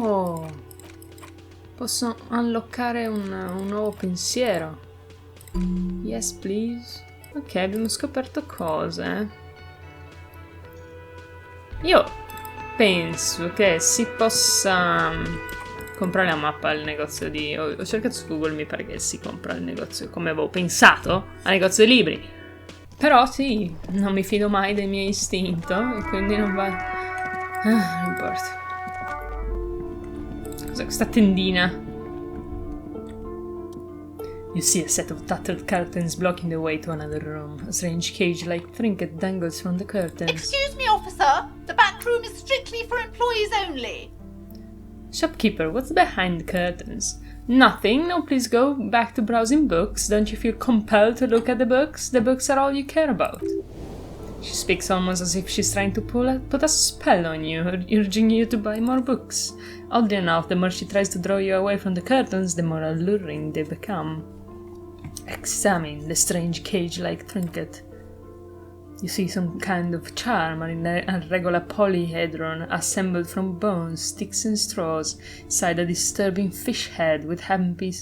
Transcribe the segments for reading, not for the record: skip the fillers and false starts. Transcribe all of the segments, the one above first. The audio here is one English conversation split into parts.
Oh, posso unlockare un nuovo pensiero. Yes, please. Ok, abbiamo scoperto cose. Io penso che si possa comprare la mappa al negozio di... Ho cercato su Google, mi pare che si compra al negozio, come avevo pensato, al negozio di libri. Però sì, non mi fido mai del mio istinto e quindi non va... non importa. Cos'è questa tendina? You see a set of tattered curtains blocking the way to another room. A strange cage-like trinket dangles from the curtains. Excuse me, officer. The back room is strictly for employees only. Shopkeeper, what's behind the curtains? Nothing. No, please go back to browsing books. Don't you feel compelled to look at the books? The books are all you care about. She speaks almost as if she's trying to put a spell on you, urging you to buy more books. Oddly enough, the more she tries to draw you away from the curtains, the more alluring they become. Examine the strange cage-like trinket. You see some kind of charm, a regular polyhedron assembled from bones, sticks and straws, inside a disturbing fish head with empty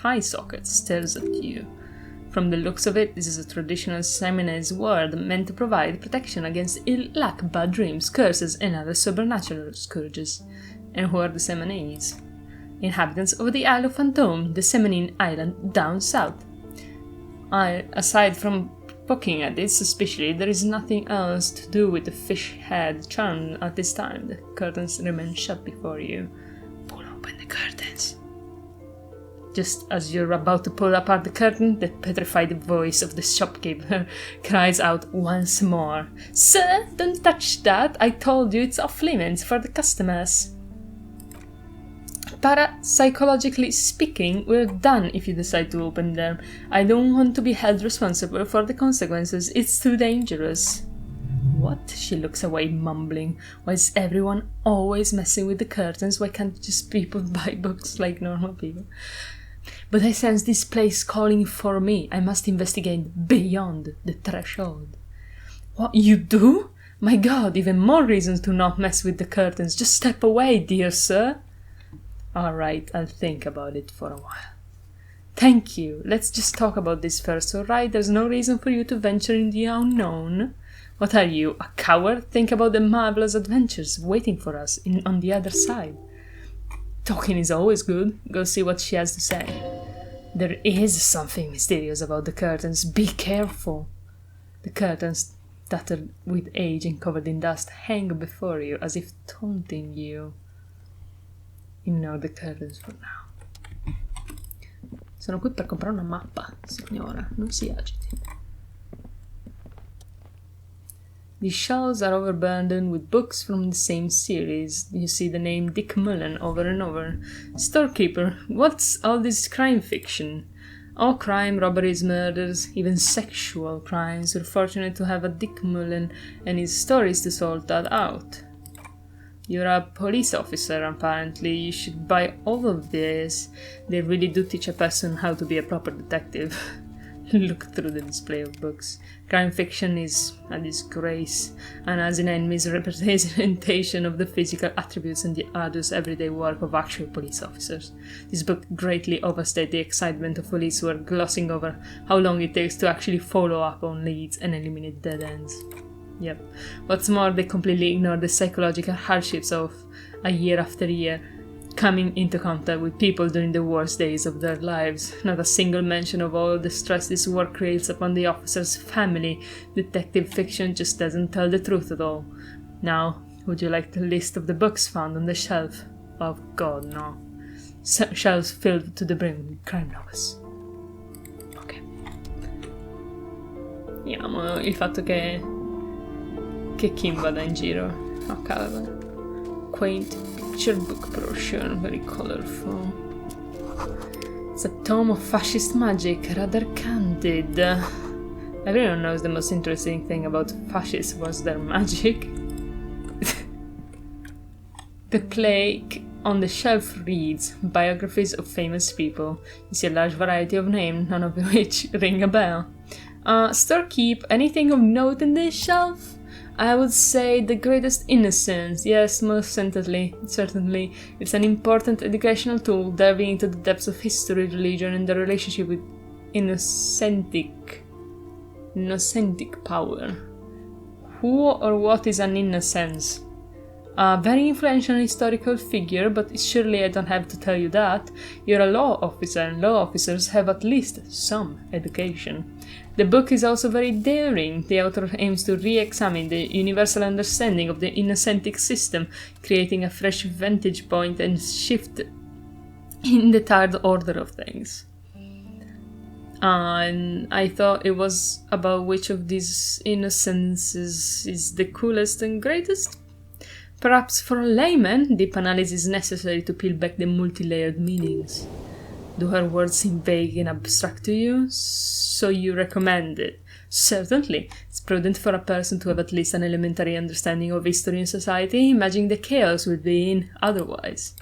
eye sockets stares at you. From the looks of it, this is a traditional Seminese word meant to provide protection against ill luck, bad dreams, curses, and other supernatural scourges. And who are the Seminese? Inhabitants of the Isle of Fantôme, the Seminine island down south. Aside from poking at it suspiciously, there is nothing else to do with the fish head charm at this time. The curtains remain shut before you. Pull open the curtains. Just as you're about to pull apart the curtain, the petrified voice of the shopkeeper cries out once more. Sir, don't touch that! I told you it's off limits for the customers. Parapsychologically speaking, we're done if you decide to open them. I don't want to be held responsible for the consequences. It's too dangerous. What? She looks away, mumbling. Why is everyone always messing with the curtains? Why can't just people buy books like normal people? But I sense this place calling for me. I must investigate beyond the threshold. What, you do? My God, even more reasons to not mess with the curtains. Just step away, dear sir. All right, I'll think about it for a while. Thank you. Let's just talk about this first, all right? There's no reason for you to venture in the unknown. What are you, a coward? Think about the marvelous adventures waiting for us on the other side. Talking is always good. Go see what she has to say. There is something mysterious about the curtains. Be careful. The curtains, tattered with age and covered in dust, hang before you as if taunting you. Ignore the curtains for now. Sono qui per comprare una mappa, signora. Non si agiti. The shelves are overburdened with books from the same series. You see the name Dick Mullen over and over. Storekeeper, what's all this crime fiction? All crime, robberies, murders, even sexual crimes. We're fortunate to have a Dick Mullen and his stories to sort that out. You're a police officer, apparently. You should buy all of this. They really do teach a person how to be a proper detective. Look through the display of books. Crime fiction is a disgrace, an asinine misrepresentation of the physical attributes and the arduous everyday work of actual police officers. This book greatly overstates the excitement of police who are glossing over how long it takes to actually follow up on leads and eliminate dead ends. Yep. What's more, they completely ignore the psychological hardships of, year after year, coming into contact with people during the worst days of their lives. Not a single mention of all the stress this work creates upon the officer's family. Detective fiction just doesn't tell the truth at all. Now, would you like the list of the books found on the shelf? Oh God, no. Shelves filled to the brim with crime novels. Ok. Amo il fatto che Kim vada in giro a casa. Quaint picture book brochure, very colorful. It's a tome of fascist magic, rather candid. Everyone knows the most interesting thing about fascists was their magic. The plaque on the shelf reads, biographies of famous people. You see a large variety of names, none of which ring a bell. Storekeep, anything of note in this shelf? I would say The Greatest Innocence. Yes, most certainly. It's an important educational tool, delving into the depths of history, religion, and the relationship with innocentic power. Who or what is an innocence? A very influential historical figure, but surely I don't have to tell you that. You're a law officer, and law officers have at least some education. The book is also very daring. The author aims to re-examine the universal understanding of the innocentic system, creating a fresh vantage point and shift in the third order of things. And I thought it was about which of these innocences is the coolest and greatest. Perhaps for a layman, deep analysis is necessary to peel back the multi-layered meanings. Do her words seem vague and abstract to you? So you recommend it? Certainly. It's prudent for a person to have at least an elementary understanding of history and society, imagining the chaos would be in otherwise.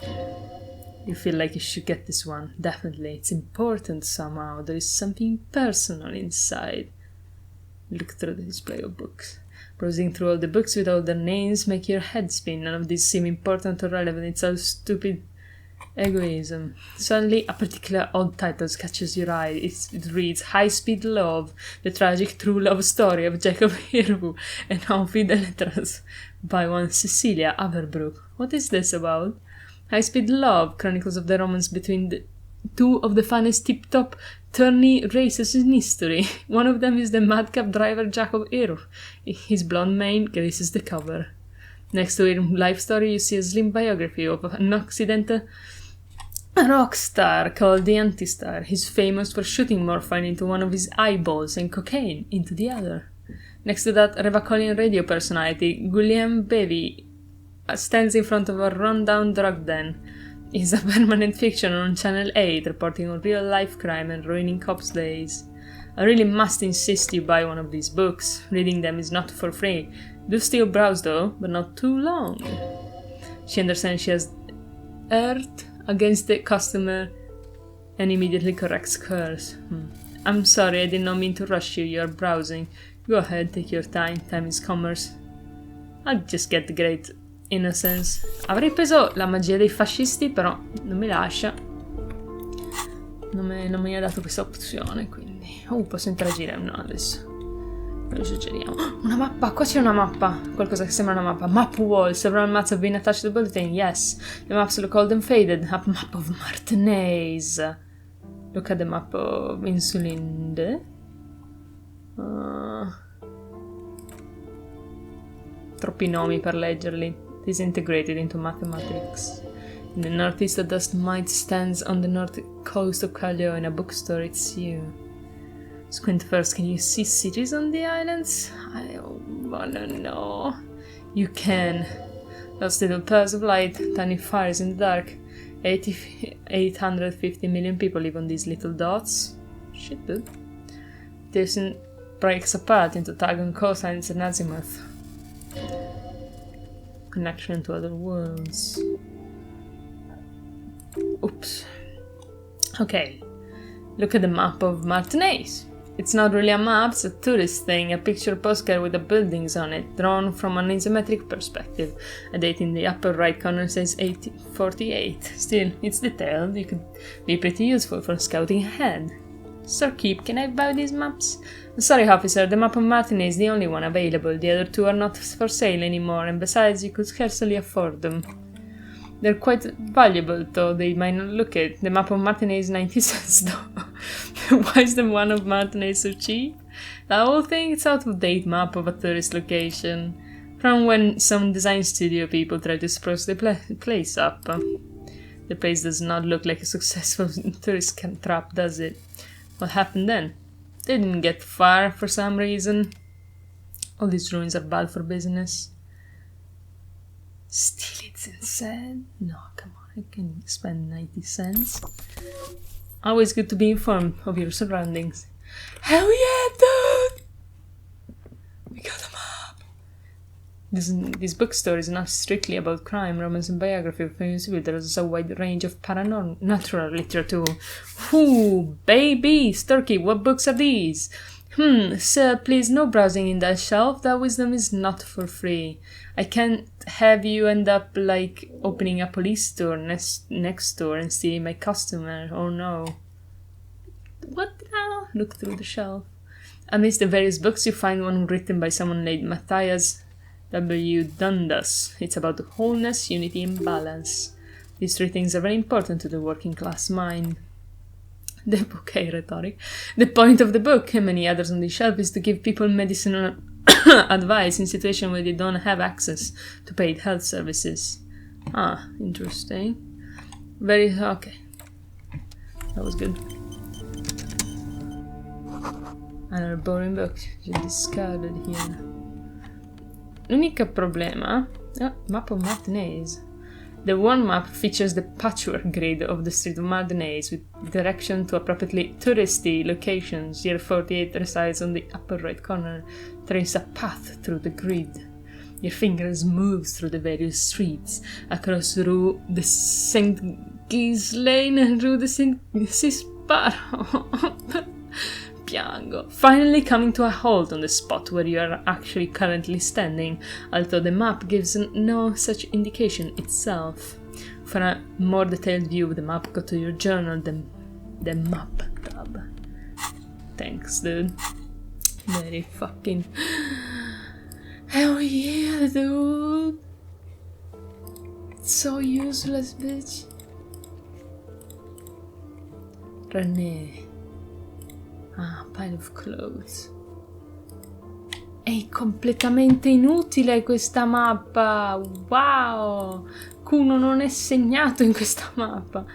You feel like you should get this one. Definitely. It's important somehow. There is something personal inside. Look through the display of books. Browsing through all the books with all their names make your head spin. None of these seem important or relevant. It's all stupid egoism. Suddenly, a particular odd title catches your eye. It reads High Speed Love, the tragic true love story of Jacob Hirvu and Enfant de Lettres by one Cecilia Averbrook. What is this about? High Speed Love, chronicles of the romance between the two of the funniest tip-top tourney races in history. One of them is the madcap driver Jacob Hirvu. His blonde mane graces the cover. Next to his life story, you see a slim biography of an accidental rock star called the Anti-Star. He's famous for shooting morphine into one of his eyeballs and cocaine into the other. Next to that, Revacolian radio personality Guillaume Bevy stands in front of a run-down drug den. He's a permanent fiction on Channel 8, reporting on real-life crime and ruining cops' days. I really must insist you buy one of these books. Reading them is not for free. Do still browse though, but not too long. She understands she has erred against the customer and immediately corrects course. I'm sorry, I did not mean to rush you. You're browsing. Go ahead, take your time. Time is commerce. I'll just get the Great Innocence. Avrei preso la magia dei fascisti, però non mi lascia. Non mi ha dato questa opzione, quindi... posso interagire? No, adesso. Lo suggeriamo. Una mappa! Qua c'è una mappa! Qualcosa che sembra una mappa. Map wall. Several maps have been attached to the bulletin. Yes. The maps look old and faded. A map of Martinez. Look at the map of Insulinde. Troppi nomi per leggerli. Disintegrated into mathematics. In the northeast, a dust mite stands on the north coast of Callao. In a bookstore, it's you. Squint first, can you see cities on the islands? I wanna know. You can. Those little pearls of light, tiny fires in the dark. 850 million people live on these little dots. Shit, dude. This breaks apart into Tagon cosines and azimuth. Connection to other worlds. Oops. Okay. Look at the map of Martinez. It's not really a map, it's a tourist thing, a picture postcard with the buildings on it, drawn from an isometric perspective. A date in the upper right corner says 1848. Still, it's detailed, it could be pretty useful for scouting ahead. Sir Keep, can I buy these maps? Sorry, officer, the map of Martinez is the only one available. The other two are not for sale anymore, and besides, you could scarcely afford them. They're quite valuable, though they might not look it. The map of Martinez is 90 cents, though. Why is the one of Martinez so cheap? The whole thing is out-of-date map of a tourist location. From when some design studio people tried to spruce the place up. The place does not look like a successful tourist trap, does it? What happened then? They didn't get far for some reason. All these ruins are bad for business. Still, it's insane. No, come on, I can spend 90 cents. Always good to be informed of your surroundings. Hell yeah, dude! We got a map! This bookstore is not strictly about crime, romance, and biography of famous people. There is a wide range of paranormal literature. Ooh, baby! Sturkey, what books are these? Sir, please, no browsing in that shelf. That wisdom is not for free. I can't have you end up like opening a police store next door and stealing my customer. Oh no. What now? Look through the shelf. Amidst the various books, you find one written by someone named Matthias W. Dundas. It's about wholeness, unity, and balance. These three things are very important to the working class mind. The book, rhetoric. The point of the book, and many others on the shelf, is to give people medicinal advice in situations where they don't have access to paid health services. Ah, interesting. Okay. That was good. Another boring book. Just discarded here. L'unico problema... map of Martinez. The one map features the patchwork grid of the street of Martinez with direction to appropriately touristy locations. Year 48 resides on the upper right corner. Trace a path through the grid. Your fingers move through the various streets, across Rue de Saint Ghislaine and Rue de Saint Cisparo. Piango. Finally coming to a halt on the spot where you are actually currently standing, although the map gives no such indication itself. For a more detailed view of the map, go to your journal, the map tab. Thanks, dude. Very fucking... Hell yeah, dude! So useless, bitch. René. Ah, pile of clothes. È completamente inutile questa mappa! Wow! Kuno non è segnato in questa mappa.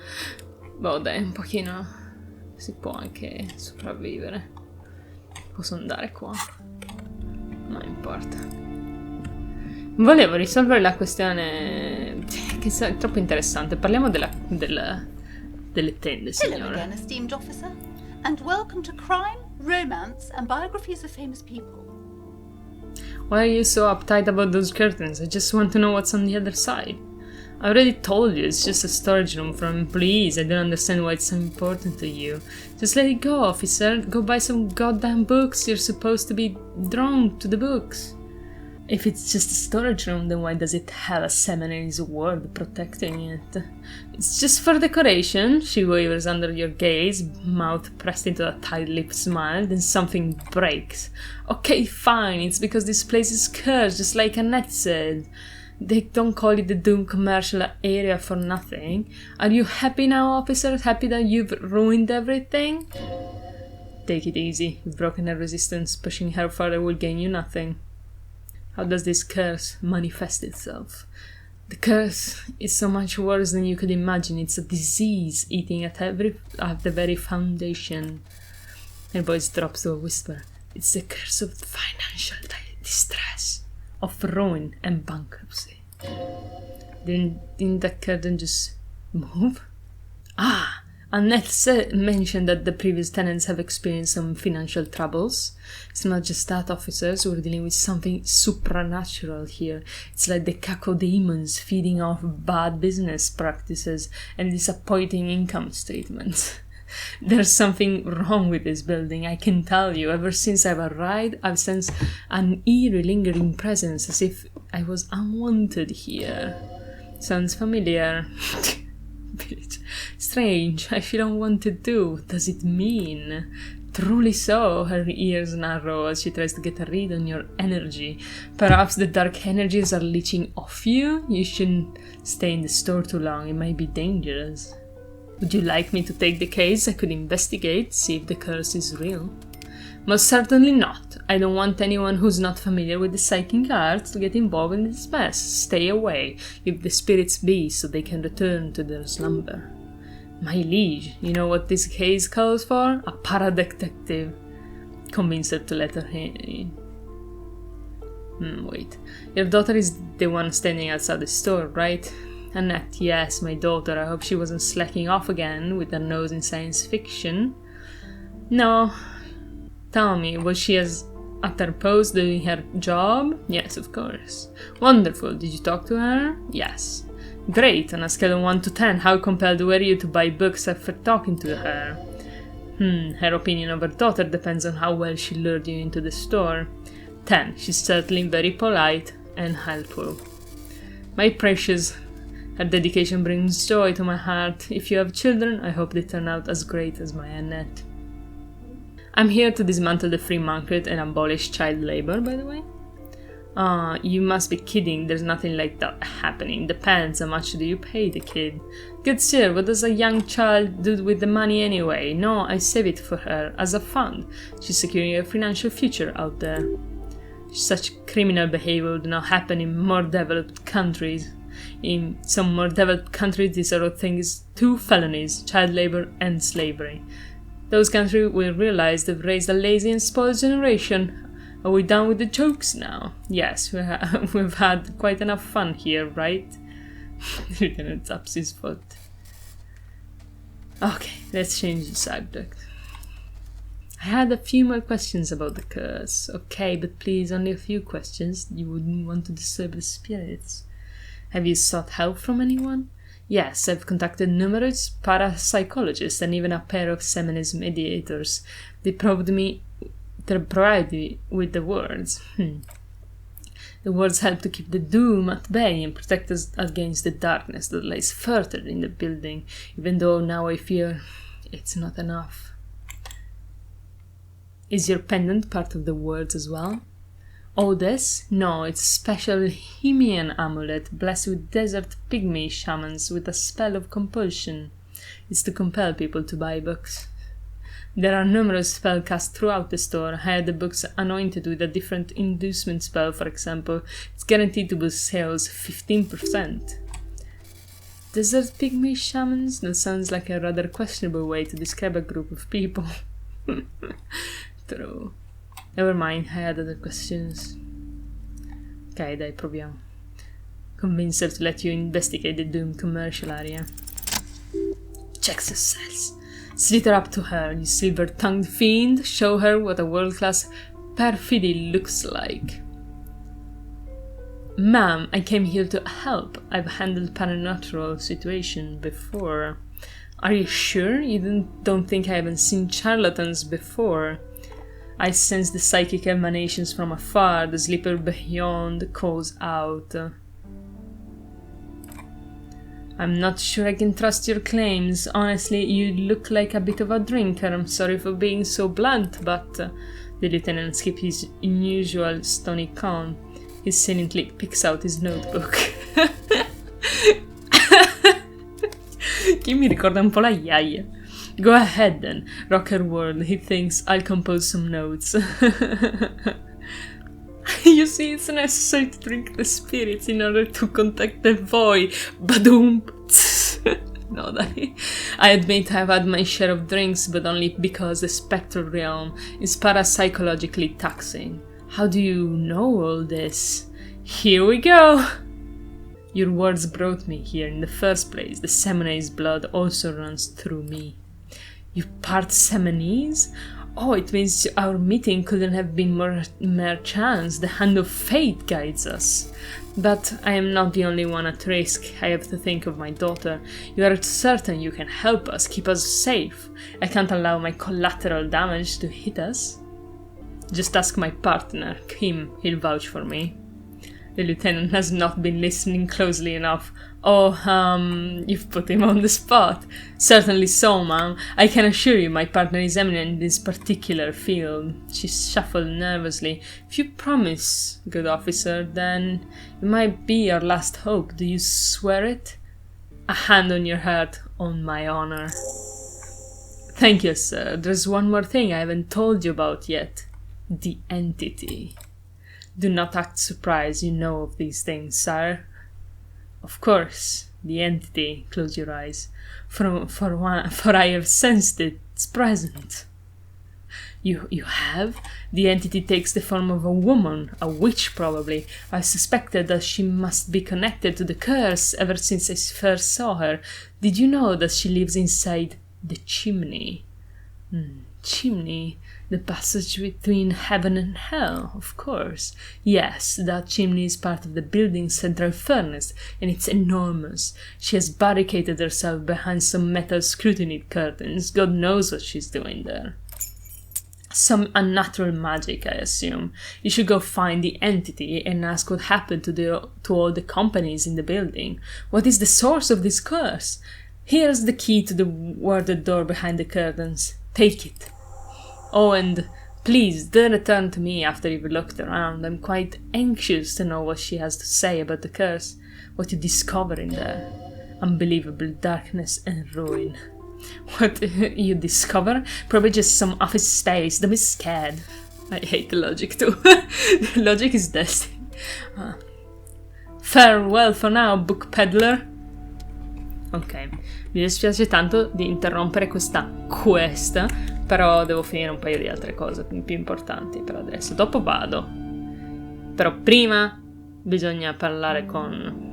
Boh, dai, un pochino si può anche sopravvivere. Posso andare qua. Non importa. Volevo risolvere la questione che è troppo interessante. Parliamo delle tende, signora. Hello again, esteemed officer. And welcome to Crime, Romance, and Biographies of Famous People. Why are you so uptight about those curtains? I just want to know what's on the other side. I already told you, it's just a storage room for employees. I don't understand why it's so important to you. Just let it go, officer. Go buy some goddamn books. You're supposed to be drawn to the books. If it's just a storage room, then why does it have a seminary's word protecting it? It's just for decoration. She wavers under your gaze, mouth pressed into a tight-lipped smile, then something breaks. Okay, fine, it's because this place is cursed, just like Annette said. They don't call it the Doom commercial area for nothing. Are you happy now, officer? Happy that you've ruined everything? Take it easy. You've broken her resistance. Pushing her further will gain you nothing. How does this curse manifest itself? The curse is so much worse than you could imagine. It's a disease eating at the very foundation. Her voice drops to a whisper. It's the curse of financial distress, of ruin and bankruptcy. Didn't that curtain just move? Ah! Annette mentioned that the previous tenants have experienced some financial troubles. It's not just that, officers. We're dealing with something supernatural here. It's like the cacodemons feeding off bad business practices and disappointing income statements. There's something wrong with this building, I can tell you. Ever since I've arrived, I've sensed an eerie lingering presence, as if I was unwanted here. Sounds familiar. Strange, I feel unwanted too. What does it mean? Truly so, her ears narrow as she tries to get a read on your energy. Perhaps the dark energies are leeching off you? You shouldn't stay in the store too long, it might be dangerous. Would you like me to take the case? I could investigate, see if the curse is real. Most certainly not. I don't want anyone who's not familiar with the psychic arts to get involved in this mess. Stay away. Leave the spirits be so they can return to their slumber. My liege, you know what this case calls for? A para-detective. Convince her to let her in. Wait. Your daughter is the one standing outside the store, right? Annette, yes, my daughter. I hope she wasn't slacking off again with her nose in science fiction. No. Tell me, was she at her post doing her job? Yes, of course. Wonderful. Did you talk to her? Yes. Great. On a scale of 1 to 10, how compelled were you to buy books after talking to her? Her opinion of her daughter depends on how well she lured you into the store. 10. She's certainly very polite and helpful. My precious, her dedication brings joy to my heart. If you have children, I hope they turn out as great as my Annette. I'm here to dismantle the free market and abolish child labor, by the way. You must be kidding, there's nothing like that happening. Depends how much do you pay the kid. Good sir, what does a young child do with the money anyway? No, I save it for her, as a fund. She's securing a financial future out there. Such criminal behavior would not happen in more developed countries. In some more developed countries, this sort of thing is 2 felonies, child labor and slavery. Those countries will realize they've raised a lazy and spoiled generation. Are we done with the jokes now? Yes, we've had quite enough fun here, right? Lieutenant taps his foot. Okay, let's change the subject. I had a few more questions about the curse. Okay, but please, only a few questions. You wouldn't want to disturb the spirits. Have you sought help from anyone? Yes, I've contacted numerous parapsychologists and even a pair of shamanism mediators. They provided me with the words. The words help to keep the doom at bay and protect us against the darkness that lies further in the building, even though now I fear it's not enough. Is your pendant part of the words as well? Oh, this? No, it's a special Himian amulet blessed with desert pygmy shamans with a spell of compulsion. It's to compel people to buy books. There are numerous spells cast throughout the store. I had the books anointed with a different inducement spell, for example. It's guaranteed to boost sales 15%. Desert pygmy shamans? That sounds like a rather questionable way to describe a group of people. True. Never mind, I had other questions. Ok, dai, proviamo. Convince her to let you investigate the doomed commercial area. Check success. Slither up to her, you silver-tongued fiend. Show her what a world-class perfidy looks like. Ma'am, I came here to help. I've handled paranormal situations before. Are you sure? You don't think I haven't seen charlatans before? I sense the psychic emanations from afar. The sleeper beyond calls out. I'm not sure I can trust your claims. Honestly, you look like a bit of a drinker. I'm sorry for being so blunt, but... the lieutenant skipped his unusual stony calm. He silently picks out his notebook. Che mi ricorda un po' la Yaya. Go ahead then, rock her world. He thinks I'll compose some notes. You see, it's necessary to drink the spirits in order to contact the void. Badoom! No, I admit I've had my share of drinks, but only because the spectral realm is parapsychologically taxing. How do you know all this? Here we go! Your words brought me here in the first place. The Seminese blood also runs through me. You part Seminese? Oh, it means our meeting couldn't have been mere chance. The hand of fate guides us. But I am not the only one at risk. I have to think of my daughter. You are certain you can help us, keep us safe. I can't allow my collateral damage to hit us. Just ask my partner, Kim. He'll vouch for me. The lieutenant has not been listening closely enough. Oh, you've put him on the spot. Certainly so, ma'am. I can assure you my partner is eminent in this particular field. She shuffled nervously. If you promise, good officer, then it might be our last hope. Do you swear it? A hand on your heart, on my honor. Thank you, sir. There's one more thing I haven't told you about yet. The entity. Do not act surprised, you know of these things, sire. Of course, the entity, close your eyes, for I have sensed its presence. You have? The entity takes the form of a woman, a witch probably. I suspected that she must be connected to the curse ever since I first saw her. Did you know that she lives inside the chimney? Chimney? The passage between heaven and hell, of course. Yes, that chimney is part of the building's central furnace, and it's enormous. She has barricaded herself behind some metal scrutiny curtains. God knows what she's doing there. Some unnatural magic, I assume. You should go find the entity and ask what happened to all the companies in the building. What is the source of this curse? Here's the key to the warded door behind the curtains. Take it. Oh, and please do return to me after you've looked around. I'm quite anxious to know what she has to say about the curse, what you discover in there. Unbelievable darkness and ruin. What you discover? Probably just some office space. Don't be scared. I hate the logic too. The logic is destiny. Farewell for now, book peddler. Ok, mi dispiace tanto di interrompere questa quest, però devo finire un paio di altre cose più importanti per adesso. Dopo vado. Però prima bisogna parlare con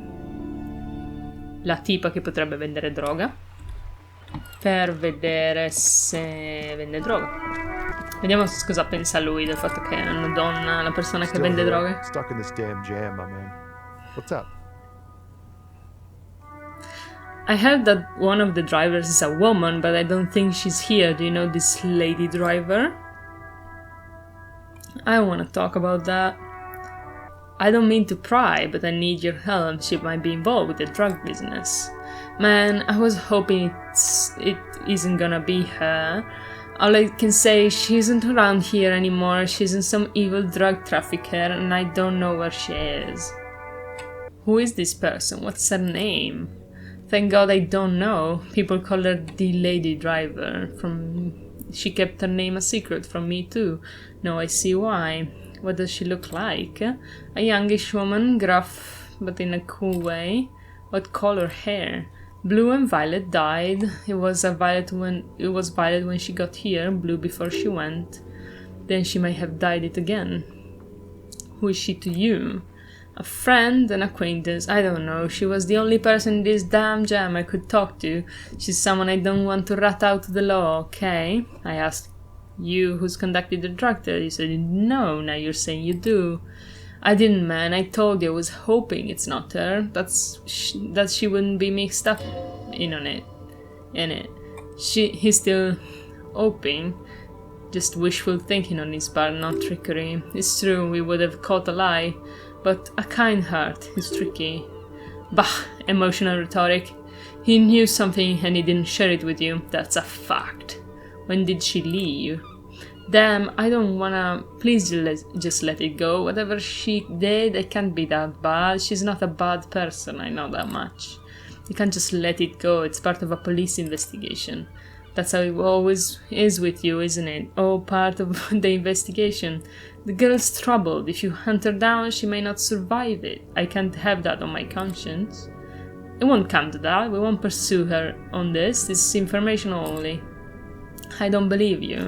la tipa che potrebbe vendere droga, per vedere se vende droga. Vediamo cosa pensa lui del fatto che è una donna, la persona che vende droga. Stuck in this damn jam, my man. What's up? I heard that one of the drivers is a woman, but I don't think she's here. Do you know this lady driver? I want to talk about that. I don't mean to pry, but I need your help. She might be involved with the drug business. Man, I was hoping it isn't gonna be her. All I can say, she isn't around here anymore. She's in some evil drug trafficker, and I don't know where she is. Who is this person? What's her name? Thank God I don't know. People call her the lady driver. She kept her name a secret from me too. Now I see why. What does she look like? A youngish woman, gruff, but in a cool way. What color hair? Blue and violet dyed. It was violet when she got here, blue before she went. Then she might have dyed it again. Who is she to you? A friend, an acquaintance, I don't know. She was the only person in this damn jam I could talk to. She's someone I don't want to rat out of the law, okay? I asked you who's conducted the drug test. You said no, now you're saying you do. I didn't, man. I told you I was hoping it's not her. That she wouldn't be mixed up in it. He's still hoping. Just wishful thinking on his part, not trickery. It's true, we would have caught a lie. But a kind heart is tricky. Bah, emotional rhetoric. He knew something and he didn't share it with you. That's a fact. When did she leave? Damn, I don't wanna... Please just let it go. Whatever she did, it can't be that bad. She's not a bad person, I know that much. You can't just let it go. It's part of a police investigation. That's how it always is with you, isn't it? Oh, part of the investigation. The girl's troubled. If you hunt her down, she may not survive it. I can't have that on my conscience. It won't come to that. We won't pursue her on this. This is information only. I don't believe you.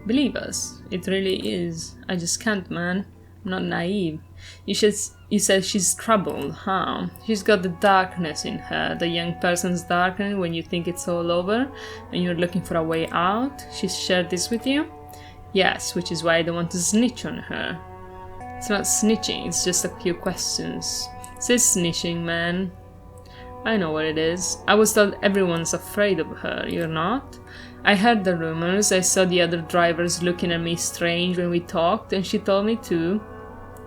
Believe us. It really is. I just can't, man. I'm not naive. You said she's troubled, huh? She's got the darkness in her. The young person's darkness when you think it's all over and you're looking for a way out. She's shared this with you? Yes, which is why I don't want to snitch on her. It's not snitching, it's just a few questions. It's snitching, man. I know what it is. I was told everyone's afraid of her, you're not? I heard the rumors, I saw the other drivers looking at me strange when we talked, and she told me too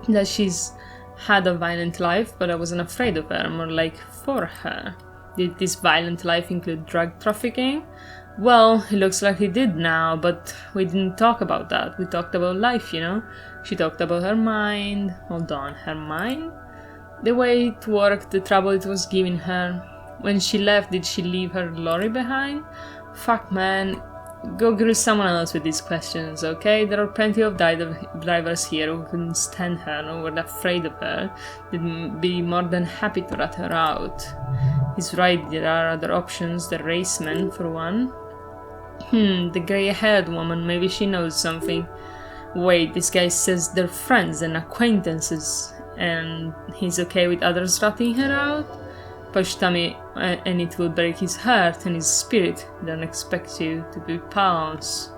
that she's had a violent life, but I wasn't afraid of her, more like for her. Did this violent life include drug trafficking? Well, it looks like it did now, but we didn't talk about that. We talked about life, you know? She talked about her mind. Hold on, her mind? The way it worked, the trouble it was giving her. When she left, did she leave her lorry behind? Fuck, man. Go grill someone else with these questions, okay? There are plenty of drivers here who couldn't stand her or were afraid of her. They'd be more than happy to rat her out. He's right, there are other options. The raceman, for one. The grey-haired woman, maybe she knows something. Wait, this guy says they're friends and acquaintances, and he's okay with others ratting her out? Push Tommy, and it will break his heart and his spirit. Don't expect you to be pals.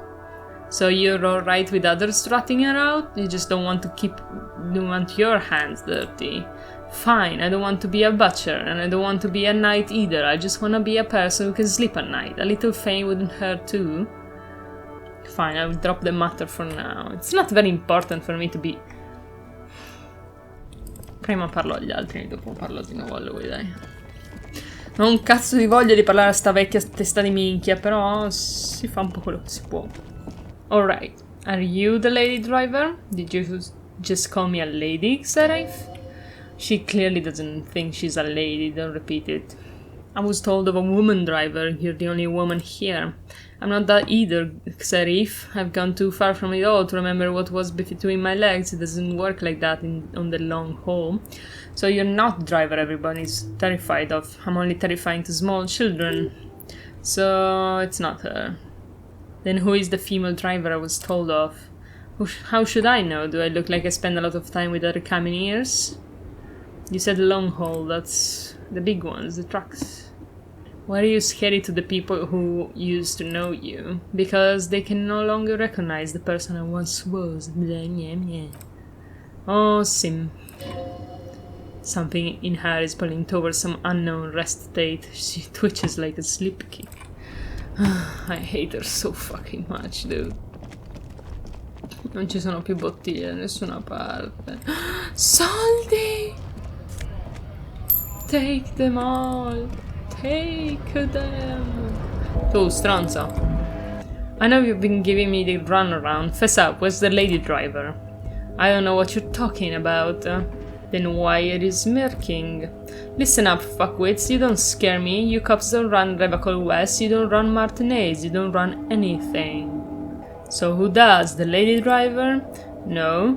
So you're alright with others trotting her out? You just don't want your hands dirty. Fine, I don't want to be a butcher, and I don't want to be a knight either. I just want to be a person who can sleep at night. A little fame wouldn't hurt too. Fine, I will drop the matter for now. It's not very important for me to be... Prima parlo agli altri, dopo parlo di nuovo a lui, dai. Non ho un cazzo di voglia di parlare a sta vecchia testa di minchia, però si fa un po' quello che si può. Alright, are you the lady driver? Did you just call me a lady, Seraph? She clearly doesn't think she's a lady, don't repeat it. I was told of a woman driver, you're the only woman here. I'm not that either, Seraph. I've gone too far from it all to remember what was between my legs. It doesn't work like that on the long haul. So you're not the driver everybody's terrified of. I'm only terrifying to small children. So it's not her. Then who is the female driver I was told of? How should I know? Do I look like I spend a lot of time with other Camioniste? You said long haul, that's the big ones, the trucks. Why are you scary to the people who used to know you? Because they can no longer recognize the person I once was. Oh, Sim. Something in her is pulling towards some unknown rest state. She twitches like a sleep kick. I hate her so fucking much, dude. Non ci sono più bottiglie da nessuna parte. Soldi! Take them all! Take them! Tu, stronzo. I know you've been giving me the runaround. Fess up, where's the lady driver? I don't know what you're talking about. Then why are you smirking? Listen up, fuckwits, you don't scare me. You cops don't run Revacol West, you don't run Martinez, you don't run anything. So who does? The lady driver? No.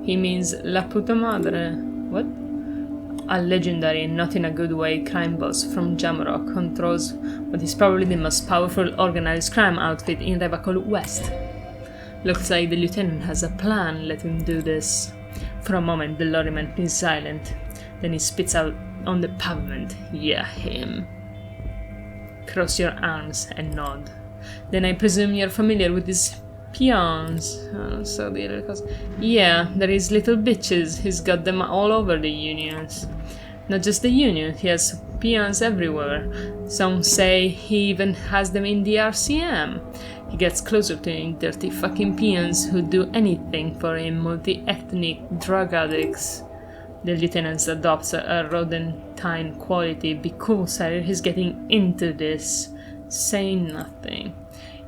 He means La Puta Madre. What? A legendary, not in a good way, crime boss from Jamrock controls what is probably the most powerful organized crime outfit in Revacol West. Looks like the lieutenant has a plan, let him do this. For a moment, the lorryman is silent. Then he spits out on the pavement. Yeah, him. Cross your arms and nod. Then I presume you're familiar with these peons. So the other cause. Yeah, there is little bitches. He's got them all over the unions. Not just the union, he has peons everywhere. Some say he even has them in the RCM. He gets closer to him, dirty fucking peons who do anything for him, multi-ethnic drug addicts. The lieutenant adopts a rodentine quality. Be cool, sir, he's getting into this. Say nothing.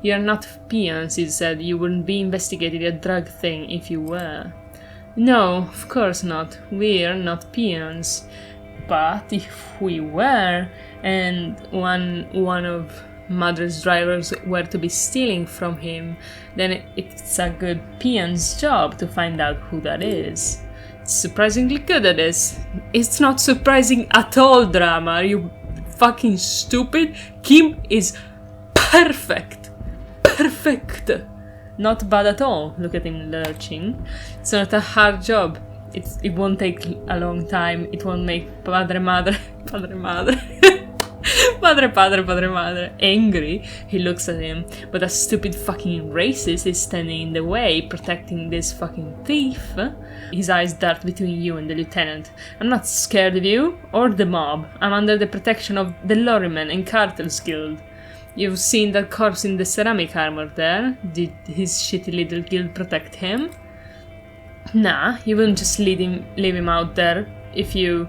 You're not peons, he said. You wouldn't be investigating a drug thing if you were. No, of course not. We're not peons. But if we were, and one of Mother's drivers were to be stealing from him, then it's a good peon's job to find out who that is. It's surprisingly good at this. It's not surprising at all, Drama. Are you fucking stupid? Kim is perfect. Perfect. Not bad at all. Look at him lurching. It's not a hard job. It won't take a long time. It won't make padre madre angry. He looks at him, but a stupid fucking racist is standing in the way, protecting this fucking thief. His eyes dart between you and the lieutenant. I'm not scared of you, or the mob. I'm under the protection of the Lorrymen and Cartels Guild. You've seen that corpse in the ceramic armor there? Did his shitty little guild protect him? Nah, you wouldn't just leave him out there if you...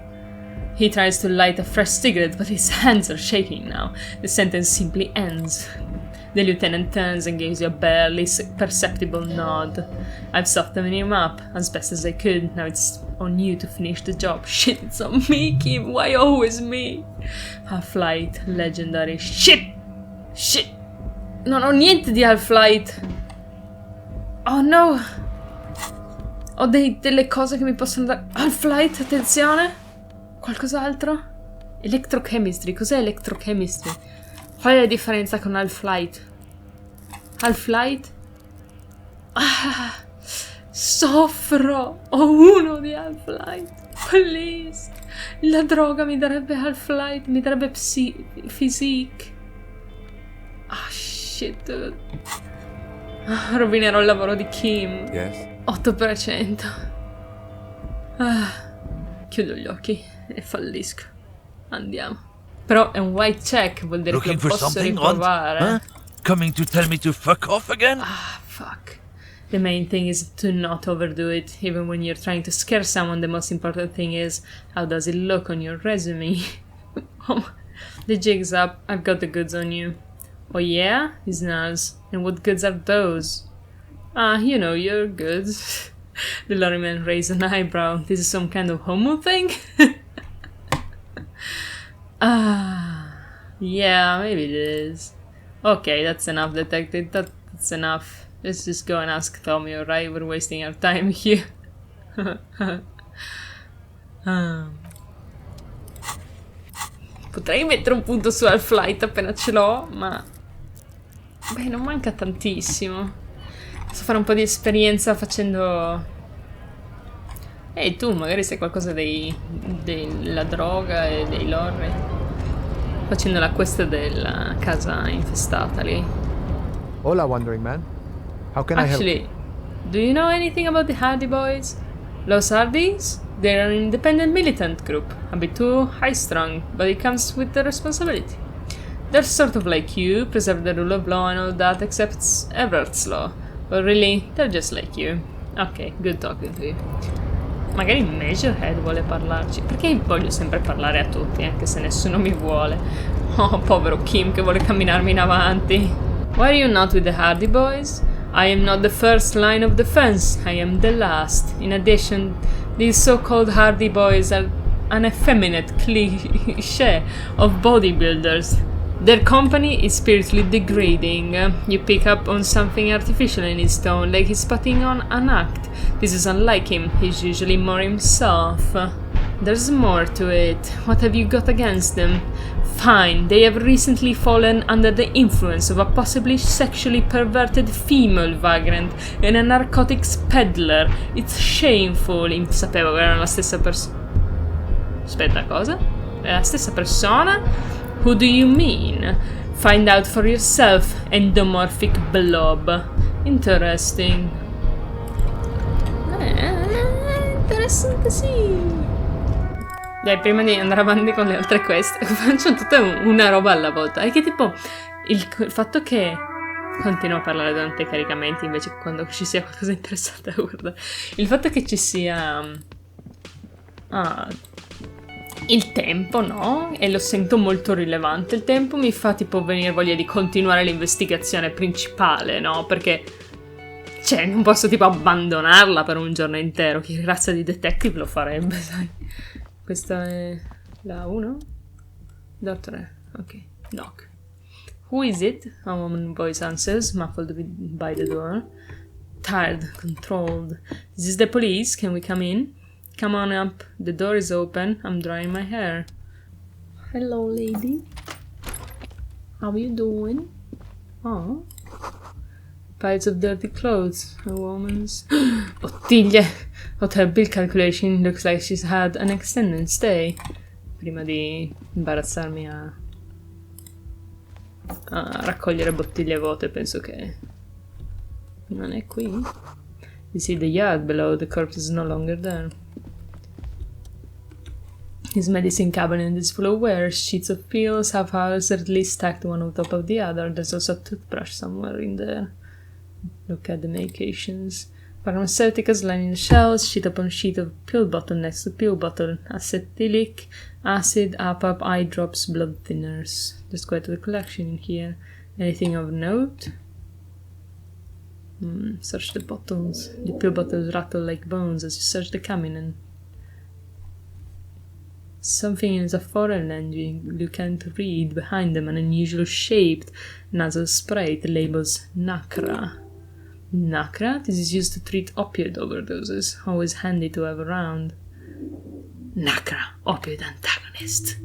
He tries to light a fresh cigarette, but his hands are shaking now. The sentence simply ends. The lieutenant turns and gives you a barely perceptible nod. I've softened him up as best as I could. Now it's on you to finish the job. Shit, it's on me, Kim. Why always me? Half-Light, legendary. Shit! Shit! Non ho niente di Half-Light. Oh no! Ho delle cose che mi possono dare... Half-Light, attenzione! Qualcos'altro? Electrochemistry, cos'è electrochemistry? Qual è la differenza con Half-Light? Half-Light? Ah, soffro! Ho uno di Half-Light! Please! La droga mi darebbe Half-Light, mi darebbe physique. Ah, shit, dude. Rovinerò il lavoro di Kim. Yes? 8%. Chiudo gli occhi e fallisco. Andiamo. Però è un white check, vuol dire Looking che lo for posso something, riprovare. Huh? Coming to tell me to fuck off again? Fuck. The main thing is to not overdo it. Even when you're trying to scare someone, the most important thing is how does it look on your resume? The jig's up. I've got the goods on you. Oh yeah? He snarls. And what goods are those? You know, your goods. The lorryman raised an eyebrow. This is some kind of homo thing? Yeah, maybe it is. Okay, that's enough, detective. That's enough. Let's just go and ask Tommy, alright? We're wasting our time here. Potrei mettere un punto su Half-Light appena ce l'ho, ma... Beh, non manca tantissimo. Posso fare un po' di esperienza facendo... Ehi, tu magari sai qualcosa della droga e dei lorry. Facendo la quest della casa infestata lì. Hola, Wandering Man. How can I help? Actually, do you know anything about the Hardy Boys? Los Hardys? They're an independent militant group. A bit too high-strung, but it comes with the responsibility. They're sort of like you, preserve the rule of law and all that, except it's Everett's law. But really, they're just like you. Ok, good talking to you. Magari Measurehead vuole parlarci. Perché voglio sempre parlare a tutti, anche se nessuno mi vuole. Oh, povero Kim che vuole camminarmi in avanti. Why are you not with the Hardy Boys? I am not the first line of defense, I am the last. In addition, these so-called Hardy Boys are an effeminate cliché of bodybuilders. Their company is spiritually degrading. You pick up on something artificial in his tone, like he's putting on an act. This is unlike him, he's usually more himself. There's more to it. What have you got against them? Fine, they have recently fallen under the influence of a possibly sexually perverted female vagrant and a narcotics peddler. It's shameful. Sapevo che erano la stessa persona. Aspetta, cosa? È la stessa persona? Who do you mean? Find out for yourself, endomorphic blob. Interesting. Interessante sì. Dai, prima di andare avanti con le altre quest, faccio tutta una roba alla volta. È che tipo, il fatto che continuo a parlare durante i caricamenti invece che quando ci sia qualcosa interessante, guarda. Il fatto che ci sia il tempo, no? E lo sento molto rilevante. Il tempo mi fa tipo venire voglia di continuare l'investigazione principale, no? Perché, cioè, non posso tipo abbandonarla per un giorno intero. Che razza di detective lo farebbe, sai? Questa è la 1? La 3. Ok. Knock. Who is it? A woman voice answers, muffled by the door. Tired, controlled. This is the police. Can we come in? Come on up. The door is open. I'm drying my hair. Hello, lady. How you doing? Oh. Piles of dirty clothes. A woman's... Bottiglie! Hotel bill calculation. Looks like she's had an extended stay. Prima di imbarazzarmi a raccogliere bottiglie vuote, penso che non è qui. You see the yard below. The corpse is no longer there. His medicine cabinet is full of wares, sheets of pills, haphazardly stacked one on top of the other. There's also a toothbrush somewhere in there. Look at the medications. Pharmaceuticals lining the shelves, sheet upon sheet of pill bottle next to pill bottle. Acetylic acid, APAP, eye drops, blood thinners. There's quite a collection in here. Anything of note? Search the bottles. The pill bottles rattle like bones as you search the cabinet. Something is a foreign language you can't read. Behind them, an unusual shaped nasal spray. It labels Nacra. Nacra? This is used to treat opioid overdoses. Always handy to have around. Nacra, opioid antagonist.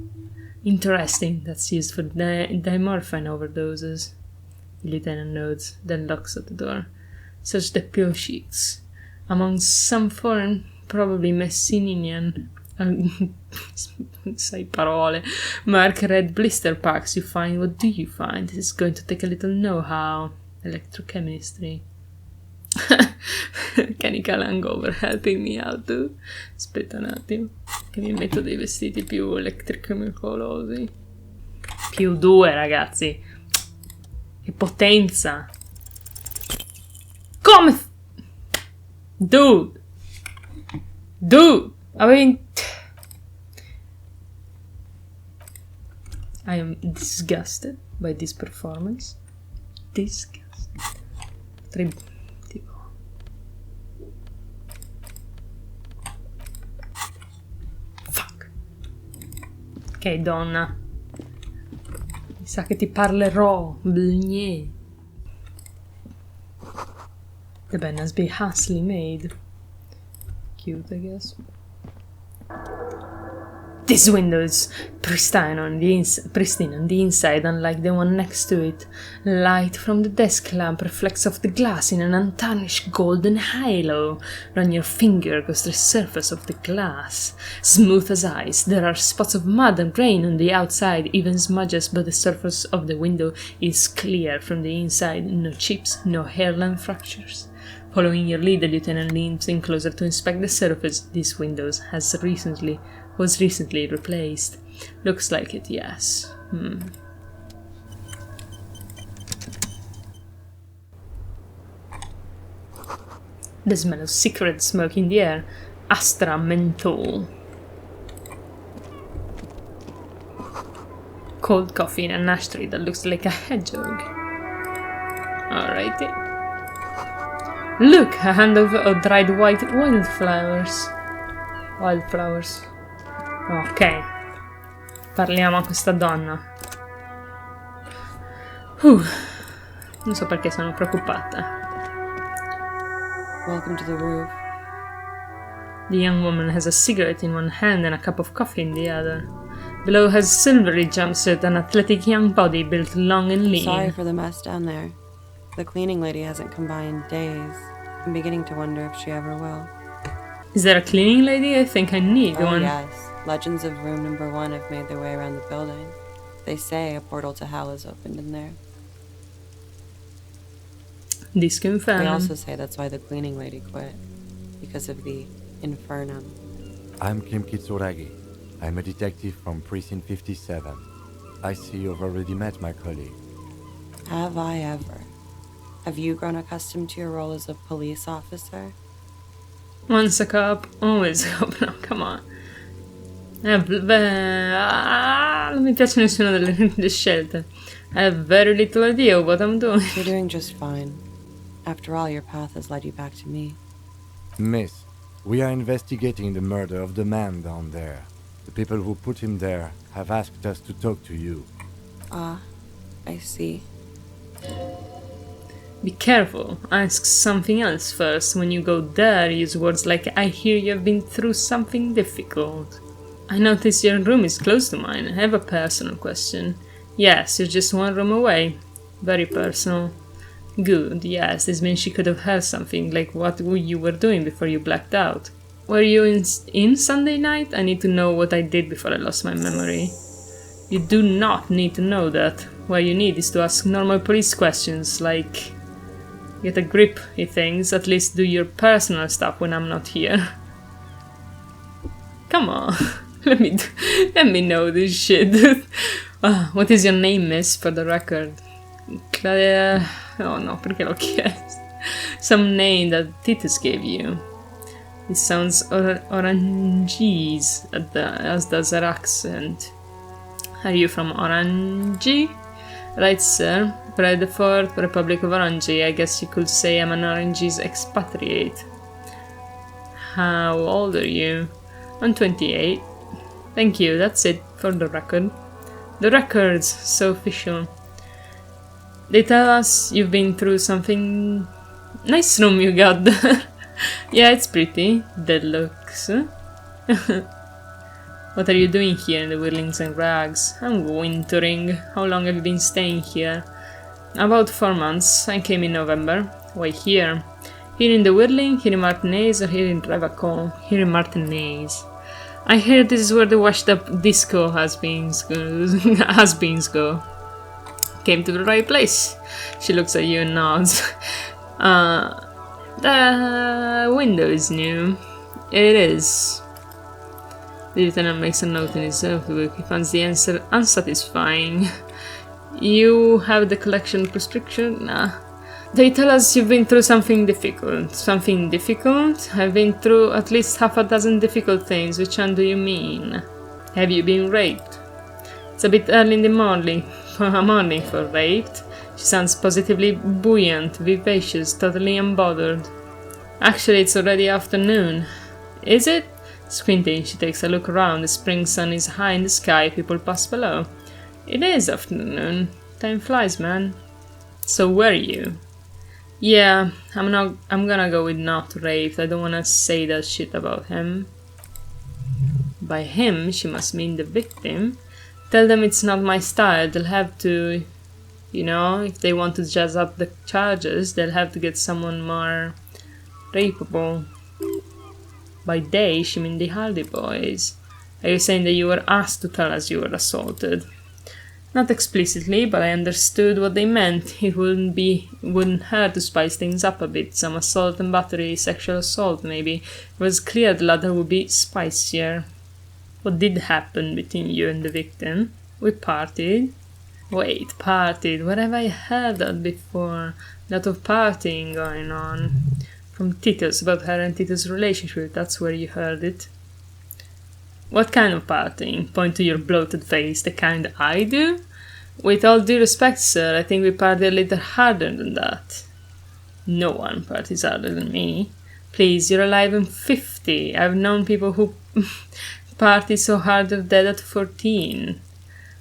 Interesting. That's used for dimorphine overdoses. The lieutenant nods, then locks at the door. Search the pill sheets. Among some foreign, probably Messinian, sai parole, mark red blister packs you find. What do you find? This is going to take a little know-how. Electrochemistry. Mechanical hangover helping me out too. Aspetta un attimo che mi metto dei vestiti più elettricolosi. +2 ragazzi, che potenza. Come dude avevi... I am disgusted by this performance. Disgusted. Tipo... Fuck. Ok, donna. Mi sa che ti parlerò. Blgne. The bed has been hastily made. Cute, I guess. This window is pristine on the inside, unlike the one next to it. Light from the desk lamp reflects off the glass in an untarnished golden halo. Run your finger across the surface of the glass. Smooth as ice, there are spots of mud and rain on the outside, even smudges, but the surface of the window is clear from the inside. No chips, no hairline fractures. Following your lead, the lieutenant leans in closer to inspect the surface. This window was recently replaced. Looks like it, yes. The smell of cigarette smoke in the air. Astra menthol. Cold coffee in an ashtray that looks like a hedgehog. Alrighty. Look, a hand of dried white wildflowers. Ok. Parliamo a questa donna. Non so perché sono preoccupata. Welcome to the roof. The young woman has a cigarette in one hand and a cup of coffee in the other. Below has silvery jumpsuit, an athletic young body built long and lean. Sorry for the mess down there. The cleaning lady hasn't come by in days. I'm beginning to wonder if she ever will. Is there a cleaning lady? I think I need one. Yes. Legends of room number 1 have made their way around the building. They say a portal to hell is opened in there. Disconfirm. They also say that's why the cleaning lady quit. Because of the infernum. I'm Kim Kitsuragi. I'm a detective from Precinct 57. I see you've already met my colleague. Have I ever? Have you grown accustomed to your role as a police officer? Once a cop, always a cop. No, come on. Non mi piace nessuna delle scelte. I have very little idea what I'm doing. You're doing just fine. After all, your path has led you back to me. Miss, we are investigating the murder of the man down there. The people who put him there have asked us to talk to you. Ah, I see. Be careful. Ask something else first. When you go there, use words like, I hear you have been through something difficult. I notice your room is close to mine. I have a personal question. Yes, you're just one room away. Very personal. Good, yes, this means she could have heard something, like what you were doing before you blacked out. Were you in Sunday night? I need to know what I did before I lost my memory. You do not need to know that. What you need is to ask normal police questions, like... Get a grip, he thinks, at least do your personal stuff when I'm not here. Come on, let me know this shit. What is your name, miss, for the record? Claudia... Oh no, perché l'ho chiesto? Some name that Titus gave you. It sounds Orangese, as does her accent. Are you from Orange? Right, sir. Bradford, Republic of Orange. I guess you could say I'm an Orangese expatriate. How old are you? I'm 28. Thank you, that's it for the record. The record's so official. They tell us you've been through something... Nice room you got there. Yeah, it's pretty. Deluxe. What are you doing here in the Whirlings and Rags? I'm wintering. How long have you been staying here? About 4 months. I came in November. Why here? Here in the Whirling, here in Martinez, or here in Revacon? Here in Martinez. I hear this is where the washed-up disco has-beens go. Came to the right place. She looks at you and nods. The window is new. It is. The lieutenant makes a note in his notebook. He finds the answer unsatisfying. You have the collection prescription? Nah. They tell us you've been through something difficult. Something difficult? I've been through at least half a dozen difficult things. Which one do you mean? Have you been raped? It's a bit early in the morning for raped. She sounds positively buoyant, vivacious, totally unbothered. Actually, it's already afternoon. Is it? Squinting, she takes a look around. The spring sun is high in the sky. People pass below. It is afternoon. Time flies, man. So were you? Yeah, I'm gonna go with not raped. I don't wanna say that shit about him. By him, she must mean the victim. Tell them it's not my style. They'll have to, you know, if they want to jazz up the charges, they'll have to get someone more rapeable. By they, she mean the Hardy Boys. Are you saying that you were asked to tell us you were assaulted? Not explicitly, but I understood what they meant. It wouldn't hurt to spice things up a bit. Some assault and battery, sexual assault maybe. It was clear the latter would be spicier. What did happen between you and the victim? We partied. Wait, partied? Where have I heard that before? Lot of partying going on. From Titus, about her and Titus' relationship, that's where you heard it. What kind of partying? Point to your bloated face, the kind I do? With all due respect, sir, I think we party a little harder than that. No one parties harder than me. Please, you're alive and 50. I've known people who party so hard they're dead at 14.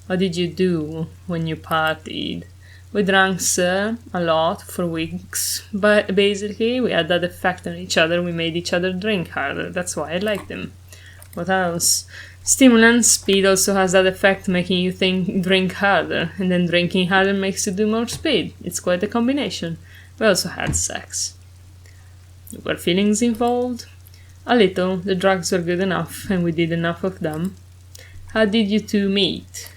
What did you do when you partied? We drank, sir, a lot, for weeks. But basically, we had that effect on each other. We made each other drink harder. That's why I liked them. What else? Stimulants, speed also has that effect, making you drink harder. And then drinking harder makes you do more speed. It's quite a combination. We also had sex. Were feelings involved? A little. The drugs were good enough, and we did enough of them. How did you two meet?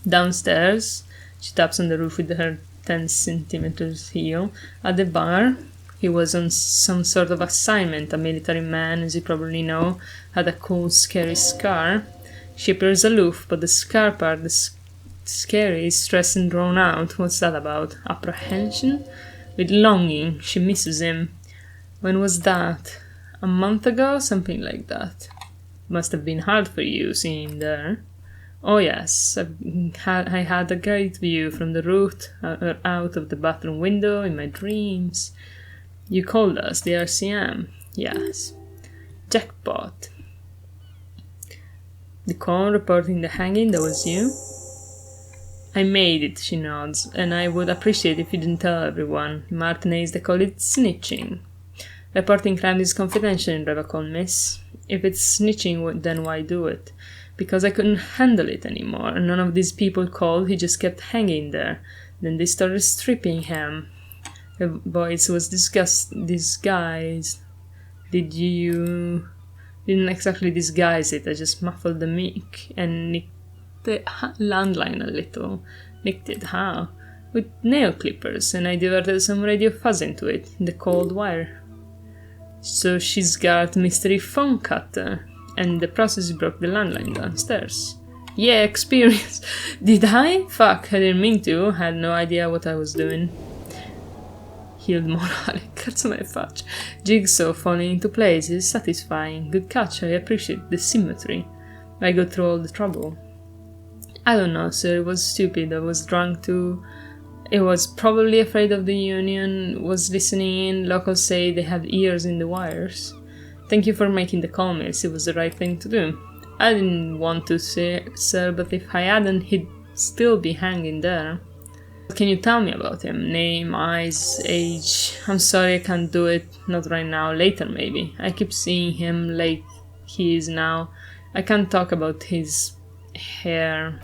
Downstairs. She taps on the roof with her 10 centimeters heel. At the bar. He was on some sort of assignment. A military man, as you probably know, had a cool, scary scar. She appears aloof, but the scar part, the scary, is stressed and drawn out. What's that about? Apprehension? With longing, she misses him. When was that? A month ago? Something like that. Must have been hard for you, seeing him there. Oh yes, I had a great view from the roof out of the bathroom window in my dreams. You called us, the RCM. Yes. Jackpot. The call reporting the hanging, that was you? I made it, she nods, and I would appreciate if you didn't tell everyone. In Martinez they call it snitching. Reporting crime is confidential in Revacon, miss. If it's snitching, then why do it? Because I couldn't handle it anymore. None of these people called, he just kept hanging there. Then they started stripping him. Her voice was disguised. Didn't exactly disguise it, I just muffled the mic and nicked the landline a little. Nicked it, how? With nail clippers, and I diverted some radio fuzz into it, in the cold wire. So she's got mystery phone cutter, and in the process broke the landline downstairs. Yeah, experience. Did I? Fuck, I didn't mean to, had no idea what I was doing. Healed morale, cazzo me faccio. Jigsaw falling into place is satisfying. Good catch, I appreciate the symmetry. I go through all the trouble. I don't know, sir, it was stupid. I was drunk too. It was probably afraid of the union, was listening in. Locals say they have ears in the wires. Thank you for making the call, miss. It was the right thing to do. I didn't want to, sir, but if I hadn't, he'd still be hanging there. Can you tell me about him? Name, eyes, age? I'm sorry I can't do it. Not right now. Later, maybe. I keep seeing him like he is now. I can't talk about his hair.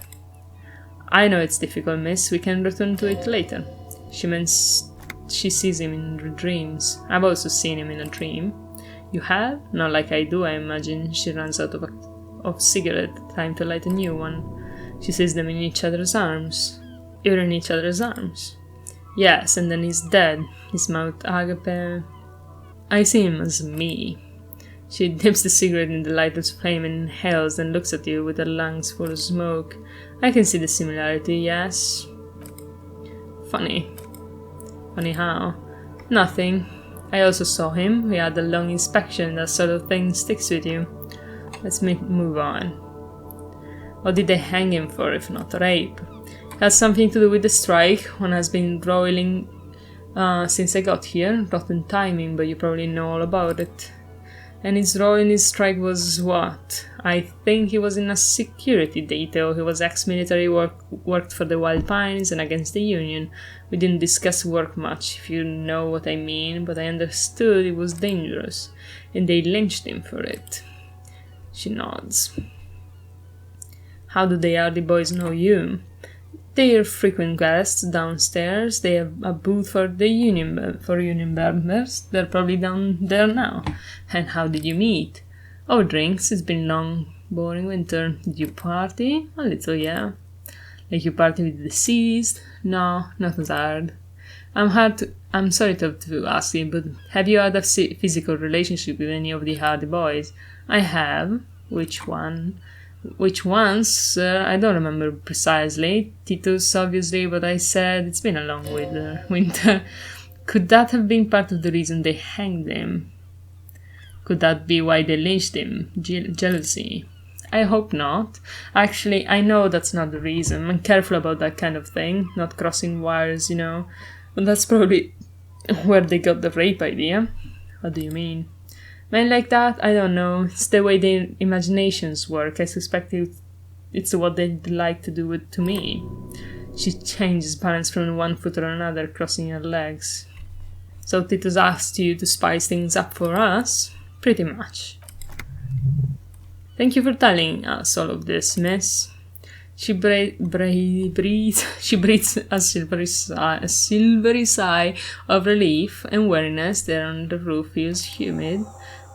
I know it's difficult, miss. We can return to it later. She means she sees him in her dreams. I've also seen him in a dream. You have? Not like I do, I imagine. She runs out of cigarette. Time to light a new one. She sees them in each other's arms. You're in each other's arms. Yes, and then he's dead. His mouth agape. I see him as me. She dips the cigarette in the lighter's flame and inhales, and looks at you with her lungs full of smoke. I can see the similarity, yes. Funny. Funny how? Nothing. I also saw him. We had a long inspection. That sort of thing sticks with you. Let's move on. What did they hang him for if not rape? It has something to do with the strike. One has been roiling since I got here. Rotten timing, but you probably know all about it. And his role in his strike was what? I think he was in a security detail. He was ex-military, worked for the Wild Pines and against the Union. We didn't discuss work much, if you know what I mean, but I understood it was dangerous, and they lynched him for it. She nods. How do the Hardy Boys know you? They're frequent guests downstairs. They have a booth for the Union members. They're probably down there now. And how did you meet? Oh, drinks. It's been long, boring winter. Did you party? A little, yeah. Like you party with the deceased? No, not as hard. I'm sorry to have to ask you, but have you had a physical relationship with any of the Hardy Boys? I have. Which one? Which ones? I don't remember precisely. Titus, obviously, but I said it's been a long winter. Could that have been part of the reason they hanged him? Could that be why they lynched him? Jealousy? I hope not. Actually, I know that's not the reason. I'm careful about that kind of thing, not crossing wires, you know. But that's probably where they got the rape idea. What do you mean? Men like that, I don't know. It's the way their imaginations work. I suspect it's what they'd like to do to me. She changes balance from one foot to another, crossing her legs. So Titus asked you to spice things up for us? Pretty much. Thank you for telling us all of this, miss. She breathes a silvery sigh of relief and weariness. There on the roof feels humid.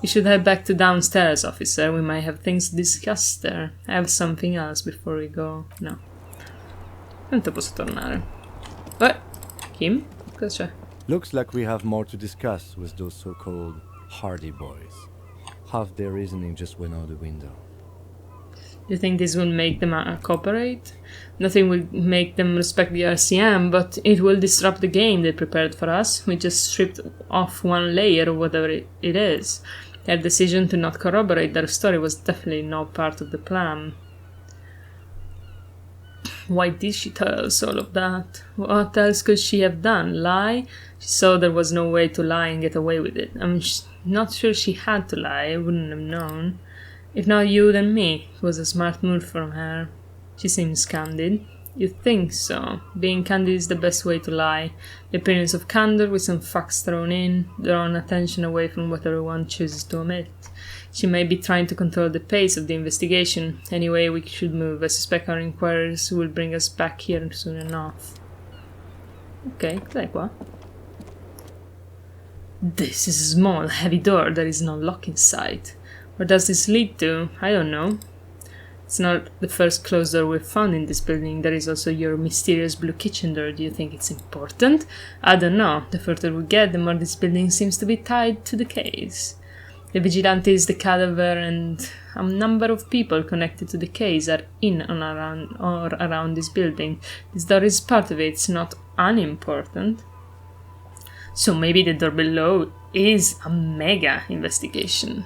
We should head back to downstairs, officer. We might have things to discuss there. I have something else before we go. No. Tanto posso tornare. What? Kim? Cosa c'è? Looks like we have more to discuss with those so-called Hardy Boys. Half their reasoning just went out the window. You think this will make them cooperate? Nothing will make them respect the RCM, but it will disrupt the game they prepared for us. We just stripped off one layer of whatever it is. Their decision to not corroborate their story was definitely not part of the plan. Why did she tell us all of that? What else could she have done? Lie? She saw there was no way to lie and get away with it. I'm not sure she had to lie. I wouldn't have known. If not you, then me. It was a smart move from her. She seems candid. You think so? Being candid is the best way to lie. The appearance of candor with some facts thrown in, drawing attention away from what everyone chooses to omit. She may be trying to control the pace of the investigation. Anyway, we should move. I suspect our inquiries will bring us back here soon enough. Ok, cos'è qua? This is a small, heavy door. There is no lock in sight. Where does this lead to? I don't know. It's not the first closed door we've found in this building. There is also your mysterious blue kitchen door. Do you think it's important? I don't know. The further we get, the more this building seems to be tied to the case. The vigilantes, the cadaver, and a number of people connected to the case are in and around this building. This door is part of it. It's not unimportant. So maybe the door below is a mega investigation.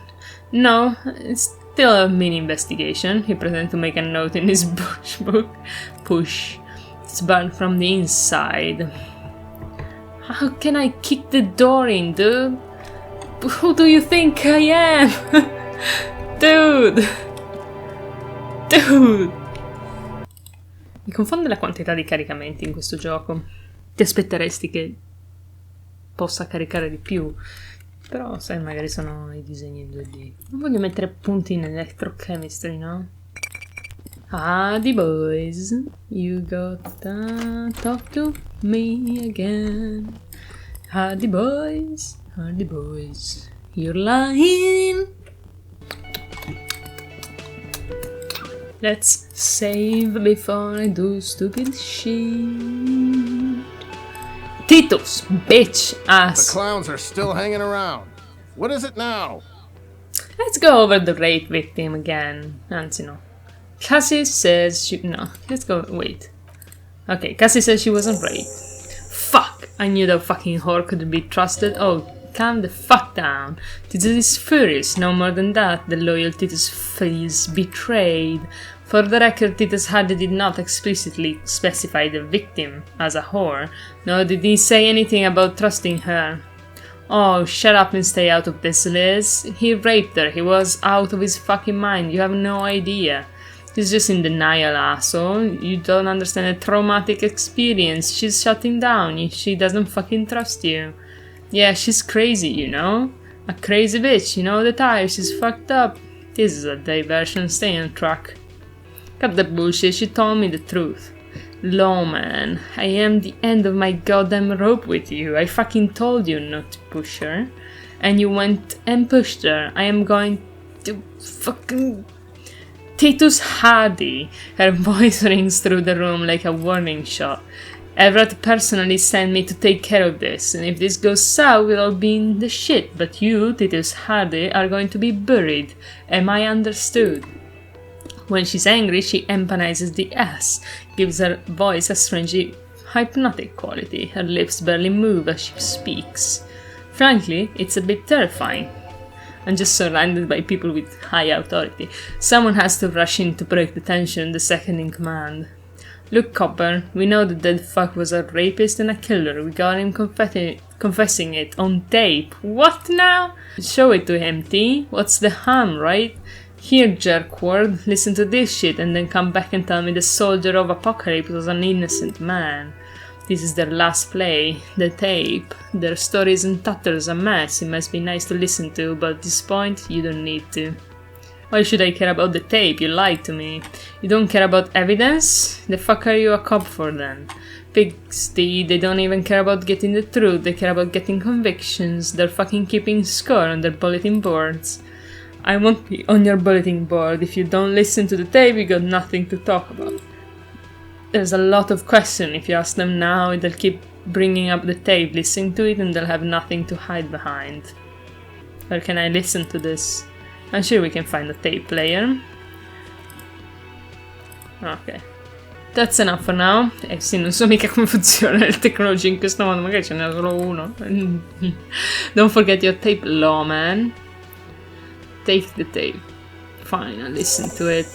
No, it's still a mini investigation. He pretended to make a note in his book. Push. It's burned from the inside. How can I kick the door in, dude? Who do you think I am? Dude! Mi confonde la quantità di caricamenti in questo gioco. Ti aspetteresti che possa caricare di più. Però, sai, magari sono i disegni in 2D. Non voglio mettere punti in electrochemistry, no? Hardy boys, you gotta talk to me again. Hardy boys, you're lying. Let's save before I do stupid shit. Titus, bitch ass. The clowns are still hanging around. What is it now? Let's go over the rape victim again. Anzi no. Cassie says she... No, let's go... Wait. Okay, Cassie says she wasn't raped. Fuck! I knew that fucking whore couldn't be trusted. Oh, calm the fuck down. Titus is furious, no more than that. The loyal Titus feels betrayed. For the record, Titus Hardy did not explicitly specify the victim as a whore, nor did he say anything about trusting her. Oh, shut up and stay out of this, Liz. He raped her, he was out of his fucking mind, you have no idea. He's just in denial, asshole. You don't understand a traumatic experience. She's shutting down, she doesn't fucking trust you. Yeah, she's crazy, you know? A crazy bitch, you know the type, she's fucked up. This is a diversion, stay on track. Cut the bullshit, she told me the truth. Lawman, I am the end of my goddamn rope with you. I fucking told you not to push her. And you went and pushed her. I am going to fucking... Titus Hardy. Her voice rings through the room like a warning shot. Everett personally sent me to take care of this, and if this goes south, we'll all be in the shit. But you, Titus Hardy, are going to be buried. Am I understood? When she's angry, she empanizes the ass, gives her voice a strangely hypnotic quality. Her lips barely move as she speaks. Frankly, it's a bit terrifying. I'm just surrounded by people with high authority. Someone has to rush in to break the tension, the second in command. Look, Copper, we know the dead fuck was a rapist and a killer. We got him confessing it on tape. What now? Show it to him, T. What's the harm, right? Here, jerkward, listen to this shit and then come back and tell me the soldier of Apocalypse was an innocent man. This is their last play, the tape. Their story is in tatters, a mess. It must be nice to listen to, but at this point, you don't need to. Why should I care about the tape? You lied to me. You don't care about evidence? The fuck are you a cop for then? Pigs, they don't even care about getting the truth, they care about getting convictions. They're fucking keeping score on their bulletin boards. I won't be on your bulletin board. If you don't listen to the tape, you got nothing to talk about. There's a lot of questions. If you ask them now, they'll keep bringing up the tape, listening to it, and they'll have nothing to hide behind. Where can I listen to this? I'm sure we can find a tape player. Ok. That's enough for now. Sì, non so mica come funziona il technology in questo modo, magari ce n'è solo uno. Don't forget your tape, lawman. Take the tape. Fine, I'll listen to it.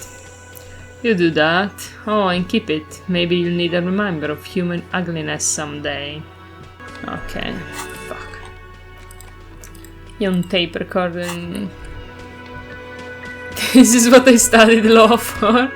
You do that. Oh, and keep it. Maybe you'll need a reminder of human ugliness someday. Ok, fuck. Io un tape recorder. This is what I studied law for.